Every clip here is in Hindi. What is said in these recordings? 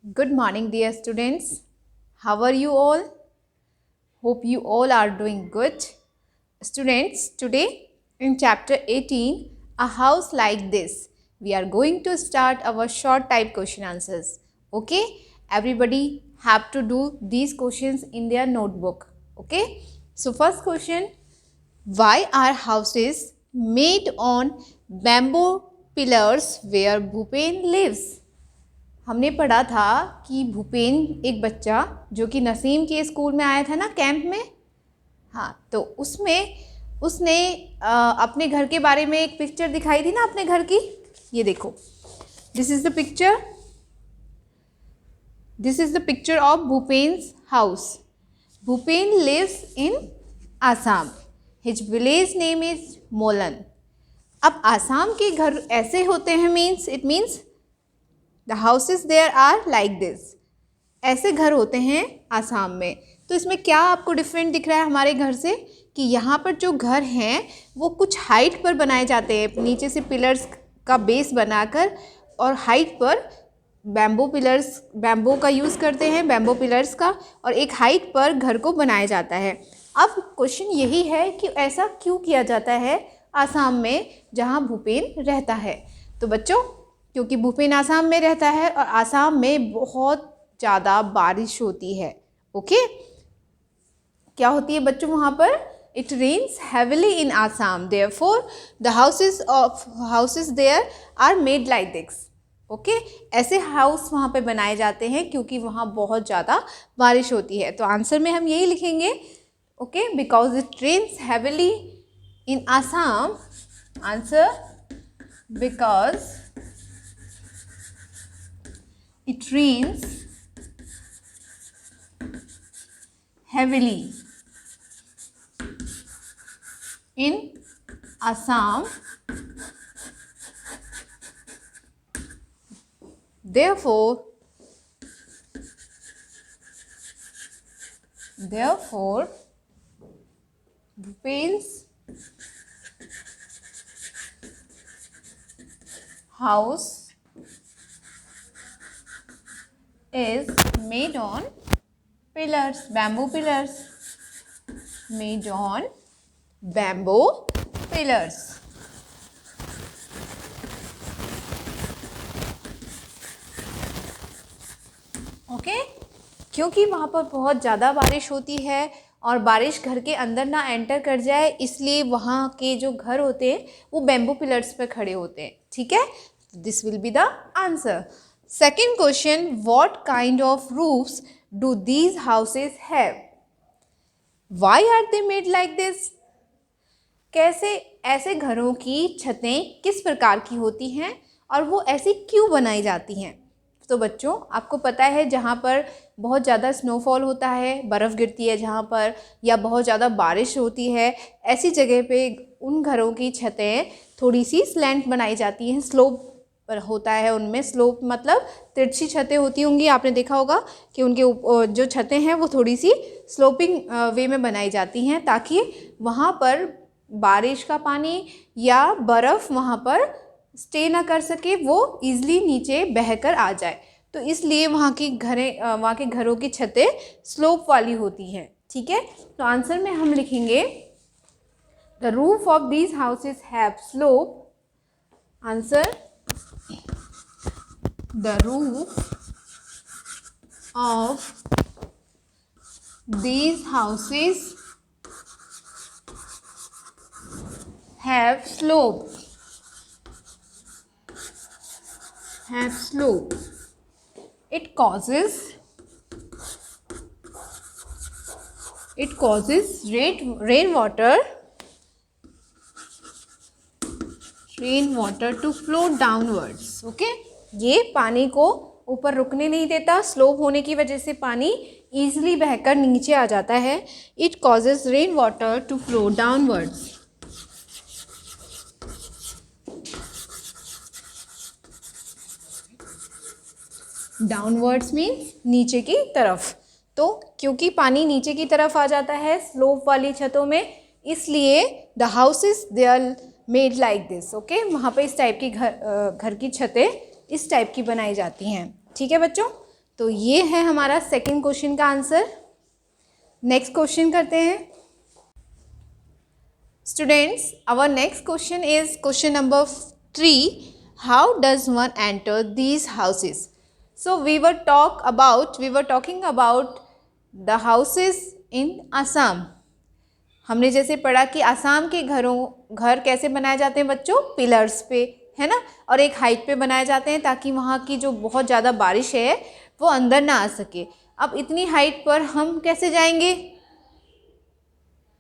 Good morning, dear students. How are you all? Hope you all are doing good. Students, today in chapter 18, A House Like This, we are going to start our short type question answers. Okay? Everybody have to do these questions in their notebook. Okay? So, first question, why are houses made on bamboo pillars where Bhupen lives? हमने पढ़ा था कि भूपेन एक बच्चा जो कि नसीम के स्कूल में आया था ना कैंप में, हाँ, तो उसमें उसने अपने घर के बारे में एक पिक्चर दिखाई थी ना अपने घर की। ये देखो, this is the picture of Bhupen's house. Bhupen lives in Assam. His village name is Molan. अब आसाम के घर ऐसे होते हैं, it means the houses there are like this. ऐसे घर होते हैं आसाम में। तो इसमें क्या आपको डिफरेंट दिख रहा है हमारे घर से कि यहाँ पर जो घर हैं वो कुछ हाइट पर बनाए जाते हैं, नीचे से पिलर्स का बेस बनाकर, और हाइट पर बैम्बू का यूज़ करते हैं, बैम्बू पिलर्स का, और एक हाइट पर घर को बनाया जाता है। अब क्वेश्चन यही है कि ऐसा क्यों किया जाता है आसाम में जहाँ भूपेन रहता है। तो बच्चों, क्योंकि भूपेन आसाम में रहता है और आसाम में बहुत ज़्यादा बारिश होती है। ओके, क्या होती है बच्चों वहाँ पर? It rains heavily in Assam, therefore the houses there are made like this. Okay, ऐसे हाउस वहाँ पे बनाए जाते हैं क्योंकि वहाँ बहुत ज़्यादा बारिश होती है। तो आंसर में हम यही लिखेंगे, okay, because it rains heavily in Assam. Answer, because it rains heavily in Assam, therefore Bhupen's house is made on pillars, bamboo pillars, made on bamboo pillars. Okay, क्योंकि वहाँ पर बहुत ज़्यादा बारिश होती है और बारिश घर के अंदर ना एंटर कर जाए, इसलिए वहाँ के जो घर होते हैं वो बैम्बू पिलर्स पर खड़े होते हैं। ठीक है, this will be the answer. Second question, what kind of roofs do these houses have? Why are they made like this? कैसे ऐसे घरों की छतें किस प्रकार की होती हैं और वो ऐसी क्यों बनाई जाती हैं? तो बच्चों, आपको पता है जहाँ पर बहुत ज़्यादा स्नोफॉल होता है, बर्फ़ गिरती है जहाँ पर, या बहुत ज़्यादा बारिश होती है, ऐसी जगह पे उन घरों की छतें थोड़ी सी स्लैंट बनाई जाती हैं, स्लोप पर होता है उनमें। स्लोप मतलब तिरछी छतें होती होंगी, आपने देखा होगा कि उनके जो छतें हैं वो थोड़ी सी स्लोपिंग वे में बनाई जाती हैं ताकि वहाँ पर बारिश का पानी या बर्फ़ वहाँ पर स्टे ना कर सके, वो ईज़िली नीचे बहकर आ जाए। तो इसलिए वहाँ के घरों की छतें स्लोप वाली होती हैं। ठीक है, तो आंसर में हम लिखेंगे the roof of these houses have slope. Answer, the roof of these houses have slope. It causes rainwater to flow downwards. Okay, ये पानी को ऊपर रुकने नहीं देता, स्लोप होने की वजह से पानी ईजिली बहकर नीचे आ जाता है। It causes rain water to flow downwards. Downwards means नीचे की तरफ। तो क्योंकि पानी नीचे की तरफ आ जाता है स्लोप वाली छतों में, इसलिए the houses they are made like this. Okay, वहाँ पे इस टाइप की घर की छतें इस टाइप की बनाई जाती हैं। ठीक है बच्चों, तो ये है हमारा सेकंड क्वेश्चन का आंसर। नेक्स्ट क्वेश्चन करते हैं students. Our next question is question number 3, how does one enter these houses. So we were talking about the houses in Assam. हमने जैसे पढ़ा कि आसाम के घर कैसे बनाए जाते हैं बच्चों, पिलर्स पे, है ना, और एक हाइट पे बनाए जाते हैं ताकि वहाँ की जो बहुत ज़्यादा बारिश है वो अंदर ना आ सके। अब इतनी हाइट पर हम कैसे जाएंगे,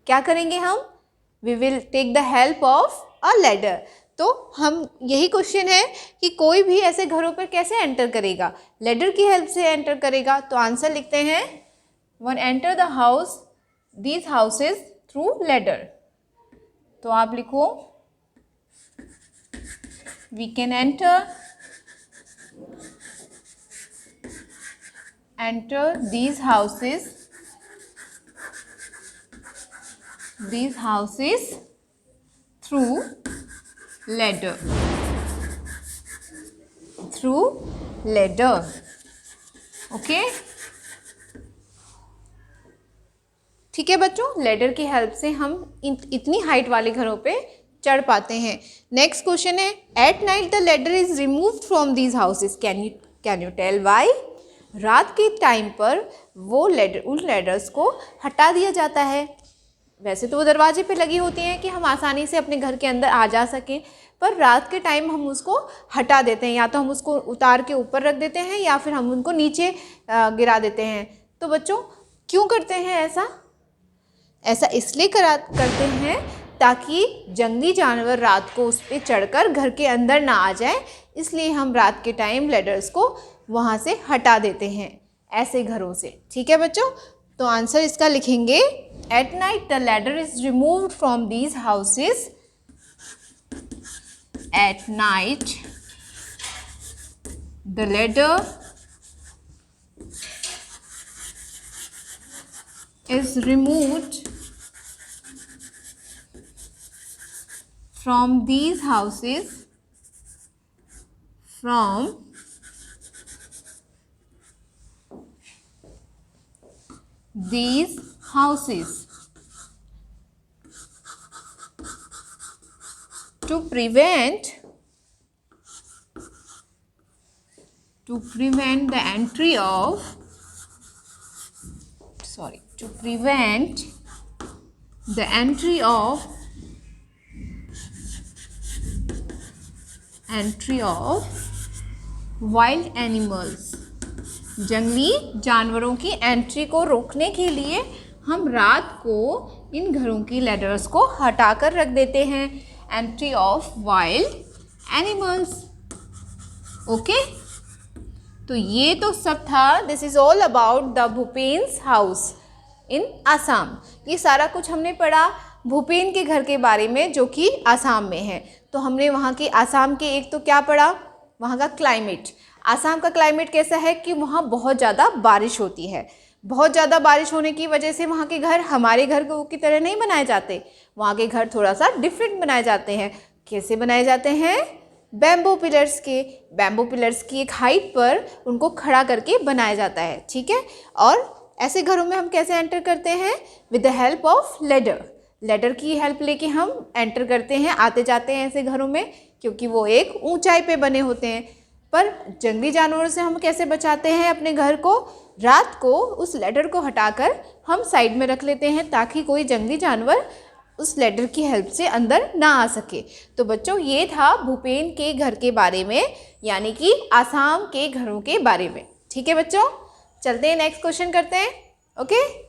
क्या करेंगे हम? We will take the help of a ladder. तो हम यही क्वेश्चन है कि कोई भी ऐसे घरों पर कैसे एंटर करेगा, लैडर की हेल्प से एंटर करेगा। तो आंसर लिखते हैं, one enter the house these houses through ladder. तो आप लिखो, we can enter these houses through ladder, okay. ठीक है बच्चों, लैडर की हेल्प से हम इतनी हाइट वाले घरों पे चढ़ पाते हैं। नेक्स्ट क्वेश्चन है, at night the ladder is removed from these houses, can you tell why. रात के टाइम पर वो उन लैडर्स को हटा दिया जाता है। वैसे तो वो दरवाजे पे लगी होती हैं कि हम आसानी से अपने घर के अंदर आ जा सकें, पर रात के टाइम हम उसको हटा देते हैं, या तो हम उसको उतार के ऊपर रख देते हैं या फिर हम उनको नीचे गिरा देते हैं। तो बच्चों क्यों करते हैं ऐसा? ऐसा इसलिए करते हैं ताकि जंगली जानवर रात को उस पर चढ़कर घर के अंदर ना आ जाए, इसलिए हम रात के टाइम लैडर्स को वहाँ से हटा देते हैं ऐसे घरों से। ठीक है बच्चों, तो आंसर इसका लिखेंगे, eight night the ladder is removed from these houses. Eight night the ladder is removed from these houses, to prevent the entry of wild animals. जंगली जानवरों की एंट्री को रोकने के लिए हम रात को इन घरों की लैडर्स को हटाकर रख देते हैं। Entry of wild animals, okay. तो ये तो सब था, this is all about the Bhupen's house in Assam. ये सारा कुछ हमने पढ़ा भूपेन के घर के बारे में जो कि आसाम में है। तो हमने वहाँ के आसाम के एक तो क्या पढ़ा, वहाँ का क्लाइमेट। आसाम का क्लाइमेट कैसा है कि वहाँ बहुत ज़्यादा बारिश होती है। बहुत ज़्यादा बारिश होने की वजह से वहाँ के घर हमारे घर की तरह नहीं बनाए जाते, वहाँ के घर थोड़ा सा डिफरेंट बनाए जाते हैं। कैसे बनाए जाते हैं? बैम्बू पिलर्स की एक हाइट पर उनको खड़ा करके बनाया जाता है। ठीक है, और ऐसे घरों में हम कैसे एंटर करते हैं? With the help of ladder की हेल्प लेके हम एंटर करते हैं, आते जाते हैं ऐसे घरों में, क्योंकि वो एक ऊंचाई पे बने होते हैं। पर जंगली जानवरों से हम कैसे बचाते हैं अपने घर को? रात को उस लैडर को हटाकर हम साइड में रख लेते हैं ताकि कोई जंगली जानवर उस लैडर की हेल्प से अंदर ना आ सके। तो बच्चों ये था भूपेन के घर के बारे में, यानी कि आसाम के घरों के बारे में। ठीक है बच्चों, चलते हैं नेक्स्ट क्वेश्चन करते हैं, ओके।